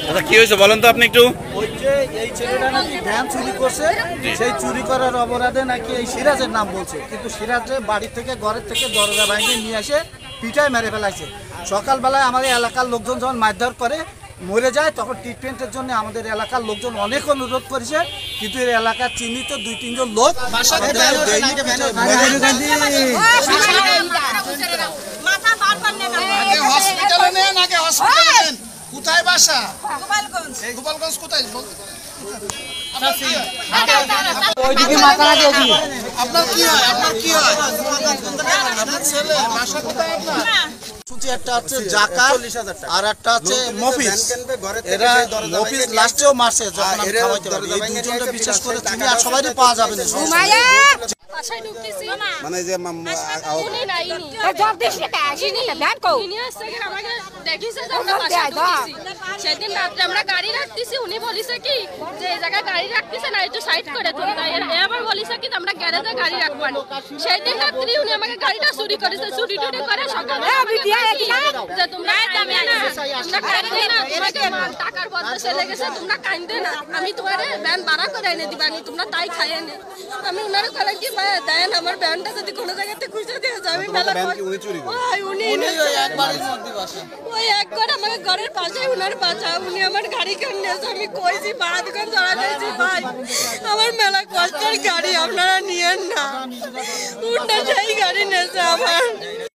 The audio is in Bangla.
আচ্ছা কি হয়েছে বলেন তো আপনি একটু। ওই যে এই ছেলেটা নাকি ভ্যান চুরি করছে, সেই চুরি করার অপরাধে নাকি এই সিরাজের নাম বলছে, কিন্তু সিরাজের বাড়ি থেকে ঘরের থেকে দরজা ভাঙিয়ে নিয়ে এসে পিটায় মেরে ফেলাইছে। সকালবেলায় আমাদের এলাকার লোকজন যখন মারধর করে মরে যায়, তখন ট্রিটমেন্টের জন্য আমাদের এলাকার লোকজন অনেক অনুরোধ করেছে, কিন্তু এই এলাকার চিহ্নিত 2-3 জন লোক কোথায় বাসা? গোপালগঞ্জ। কোথায় আপনার কি হয়? আপনার ছেলে বাসা কোথায় আপনার? একটা হচ্ছে জাকার আর একটা হচ্ছে মফিজ। এরা মফিজ লাস্টেও মারছে যখন আমি খাওয়াইতে পারি। এই দুজনটা বিশেষ করে চিনি, আর সবাইই পাওয়া যাবে না। মানে যে সেদিন রাত্রে আমরা গাড়ি রাখতেছি, উনি বলিছে কি যে এই জায়গায় গাড়ি রাখতেছে না, একটু সাইড করে তুল। আবার বলিছে কি আমরা গ্যারেজে গাড়ি রাখবো না। সেদিন রাত্রি উনি আমাকে গাড়িটা চুরি করেছে, চুরি টুরি করে সকালে যে তোমরা টাকার বদলে চলে গেছে, তোমরা কান্দে না, আমি তোমার ব্যান ভাড়া করে এনে দিবানি, তোমরা তাই খাই এনে। আমি ওনারা করে কি দেন আমার ব্যানটা যদি কোনো জায়গাতে খুঁজে দিয়ে যায়, আমি মেলা ওই এক ঘর আমাকে ঘরের পাশে উনার বাঁচা, উনি আমার গাড়ি কেন নিয়েছে। আমি কইছি ভাড়া দোকান ধরা দিয়েছি, ভাই আমার মেলা কষ্টের গাড়ি আপনারা নিয়েন না, উঠে সেই গাড়ি নিয়েছে আমার।